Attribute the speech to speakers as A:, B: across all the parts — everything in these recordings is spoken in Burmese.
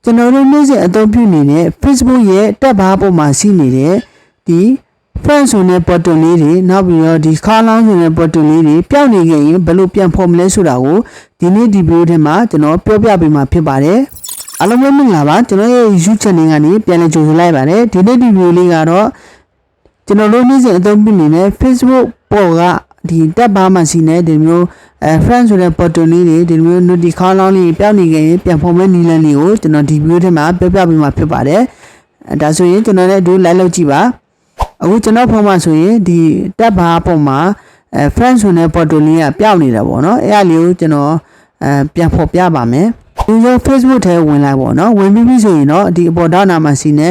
A: ကျွန်တော်တို့နေ့စဉ်အသုံးပြုနေတဲ့ Facebook ရဲ့တက်ဘာပုံမှာရှိနေတဲ့ဒီ friends ဆိုတဲ့ button လေးတွေနောက်ပြီးတော့ဒီ column ဆိုတဲ့ button လေးတွေပျောက်နေခဲ့ရင်ဘယ်လိုပြန်ဖော်မလဲဆိုတာကိုဒီနေ့ဒီဗီဒီယိုထဲမှာကျွန်တော်ပြောပြပေးမှာဖြစ်ပါတယ်အားလုံးပဲမင်္ဂလာပါကျွန်တော်ရဲ့ YouTube channel ကနေပြန်လည်ကြိုဆိုလိုက်ပါတယ်ဒီနေ့ဒီဗီဒီယိုလေးကတော့ကျွန်တော်တို့နေ့စဉ်အသုံးပြုနေတဲ့ Facebook ပေါ်ကဒီတက်ဘာမှာရှိနေဒီမျိုးfriends ဆိုတဲ့ button လေးတွေဒီမျိုး notification column လေးပျောက်နေခဲ့ရင်ပြန်ဖော်မဲ့နည်းလမ်းလေးကိုကျွန်တော်ဒီဗီဒီယိုထဲမှာပြောပြပေးမှာဖြစ်ပါတယ်ဒါဆိုရင်ကျွန်တော်လည်းအတူလိုက်လုပ်ကြည့်ပါအခုကျွန်တော်ဖုန်းမှာဆိုရင်ဒီတက်ဘာပုံမှာfriends ဆိုတဲ့ button လေးကပျောက်နေတာပေါ့နော်အဲ့အလေးကိုကျွန်တော်ပြန်ဖော်ပြပါမယ်ဒီလို Facebook ထဲဝင်လိုက်ပေါ့နော်ဝင်ပြီးဆိုရင်တော့ဒီအပေါ်နောက်နာမှာရှိနေ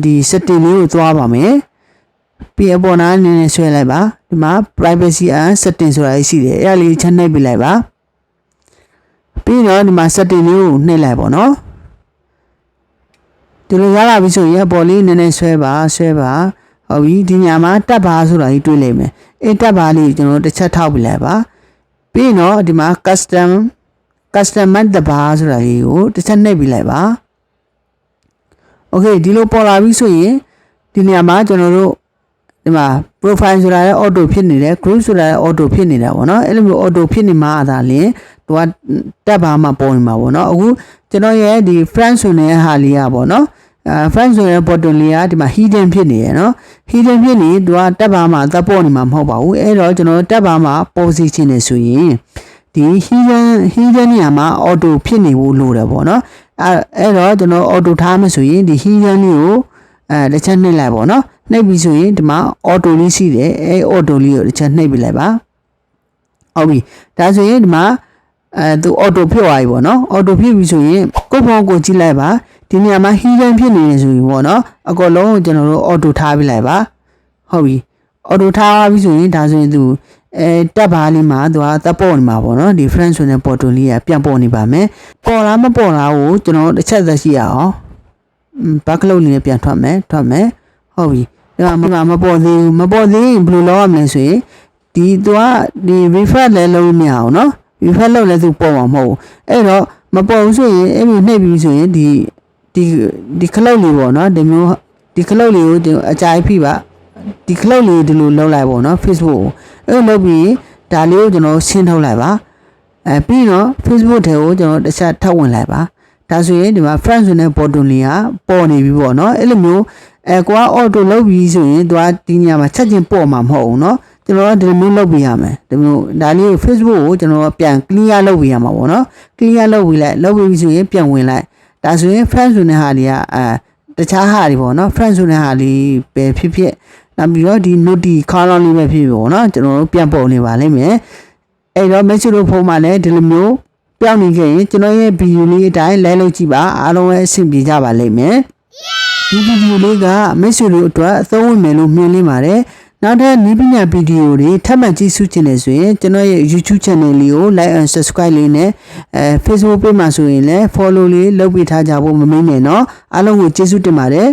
A: ဒီ setting လေးကိုသွားပါမယ်ပြီးအပေါ်နာနည်းနည်းဆွဲလိုက်ပါဒီမှာ privacy and setting ဆိုတာရှိတယ်အဲ့အလေးချက်နှိပ်ပြလိုက်ပါပြီးတော့ဒီမှာ setting လေးကိုနှိပ်လိုက်ပေါ့နော်ဒီလိုရလာပြီဆိုရင်အပေါ်လေးနည်းနည်းဆွဲပါဟုတ်ပြီဒီညမှာတက်ဘာဆိုတာကြီးတွေ့လိမ့်မယ်အဲ့တက်ဘာလေးကျွန်တော်တစ်ချက်ထောက်ပြလိုက်ပါပြီးတော့ဒီမှာ custom တက်ဘာဆိုတာကြီးကိုတစ်ချက်နှိပ်ပြလိုက်ပါโอเคဒီလိုပေါ်လာပြီဆိုရင်ဒီညမှာကျွန်တော်တို့ဒီမှာ profile ဆိုတာလည်း auto ဖြစ်နေတယ် group ဆိုတာလည်း auto ဖြစ်နေတာပေါ့နော်အဲ့လိုမျိုး auto ဖြစ်နေမှာအသာလင်းသူကတက်ဘာမှာပေါ်နေမှာပေါ့နော်အခုကျွန်တော်ရဲ့ဒီ friends ဆိုတဲ့ဟာလေးอ่ะပေါ့နော်friends ဆိုတဲ့ button လေးကဒီမှာ hidden ဖြစ်နေရယ်နော် hidden ဖြစ်နေသူကတက်ဘာမှာသက်ပေါ်နေမှာမဟုတ်ပါဘူးအဲ့တော့ကျွန်တော်တက်ဘာမှာပေါ်စီခြင်းနေဆိုရင်ဒီ hidden နေရာမှာ auto ဖြစ်နေဖို့လိုတယ်ပေါ့နော်အဲ့တော့ကျွန်တော် auto ထားမှဆိုရင်ဒီ hidden လေးကိုတစ်ချက်နှိပ်လိုက်ပေါ့နော်နှိပ်ပြီးဆိုရင်ဒီမှာ auto လေးရှိတယ်အဲ့ auto လေးကိုတစ်ချက်နှိပ်ပြလိုက်ပါဟုတ်ပြီဒါဆိုရင်ဒီမှာသူ auto ဖြစ်သွားပြီပေါ့နော် auto ဖြစ်ပြီဆိုရင်ကိုယ့်ဖုန်းကိုကြည့်လိုက်ပါဒီနေရာမှာ hidden ဖြစ်နေနေဆိုရင်ပေါ့နော်အကောလုံးကိုကျွန်တော်တို့ auto ထားပြလိုက်ပါဟုတ်ပြီ auto ထားပြီဆိုရင်ဒါဆိုရင်သူတက်ဘာလေးမှာသူကတက်ပေါ်နေမှာပေါ့နော်ဒီ friends ဆိုတဲ့ button လေးကပြန်ပေါ်နေပါမယ်ပေါ်လားမပေါ်လားကိုကျွန်တော်တစ်ချက်သက်ရှိရအောင်ဘက်ကလုံးလေးနဲ့ပြန်ထွက်မယ်ဟုတ်ပြီဒါမှမပေါ်သေးဘူးမပေါ်သေးရင်ဘယ်လိုလုပ်ရမလဲဆိုရင်ဒီသူကဒီ refresh လည်းလုပ်မရအောင်နော် refresh လုပ်လည်းသူပေါ်မှာမဟုတ်ဘူးအဲ့တော့မပေါ်ဘူးဆိုရင်အဲ့လိုနှိပ်ပြီးဆိုရင်ဒီခလုတ်လေးပေါ့နော်ဒီမျိုးဒီခလုတ်လေးကိုအကြိုက်ဖိပါဒီခလုတ်လေးဒီလိုလုပ်လိုက်ပေါ့နော် Facebook ကိုအဲ့လိုလုပ်ပြီးဒါလေးကိုကျွန်တော်ရှင်းထုတ်လိုက်ပါပြီးတော့ Facebook ထဲကိုကျွန်တော်တစ်ချက်ထပ်ဝင်လိုက်ပါဒါဆိုရင်ဒီမှာ friends ဆိုတဲ့ button လေးကပေါ်နေပြီပေါ့နော်အဲ့လိုမျိုးကိုက auto လုပ်ပြီးဆိုရင်သူကဒီညမှာချက်ချင်းပေါ်မှာမဟုတ်ဘူးเนาะကျွန်တော်ကဒီလိုမျိုးလုပ်ပြရမယ်ဒီမျိုးဒါလေးကို Facebook ကိုကျွန်တော်ပြန် clear လုပ်ပြရမှာပေါ့เนาะ clear လုပ်ပြီးလိုက်လုပ်ပြီးဆိုရင်ပြန်ဝင်လိုက်ဒါဆိုရင် friends ဆိုတဲ့ဟာတွေကတခြားဟာတွေပေါ့เนาะ friends ဆိုတဲ့ဟာလေးပဲဖြစ်နောက်ပြီးတော့ဒီ notification column လေးပဲဖြစ်ပေါ့เนาะကျွန်တော်တို့ပြန်ပေါ်နေပါလိမ့်မယ်အဲ့တော့ message လို့ဖုန်းမှာလည်းဒီလိုမျိုးပြောင်းနေခဲ့ရင်ကျွန်တော်ရဲ့ video လေးအတိုင်းလိုက်လုပ်ကြည့်ပါအားလုံးပဲအဆင်ပြေကြပါလိမ့်မယ်ဒီဗီဒီယိုလေးကမိတ်ဆွေတို့အတွက်အသုံးဝင်မယ်လို့မြင်နေပါတယ်နောက်ထပ်နည်းပညာဗီဒီယိုတွေထပ်မံကြည့်ရှုချင်တယ်ဆိုရင်ကျွန်တော်ရဲ့ YouTube channel လေးကို like and subscribe လေးနဲ့Facebook page မှာဆိုရင်လည်း follow လေးလုပ်ပေးထားကြဖို့မမေ့နဲ့เนาะအားလုံးကိုကျေးဇူးတင်ပါတယ်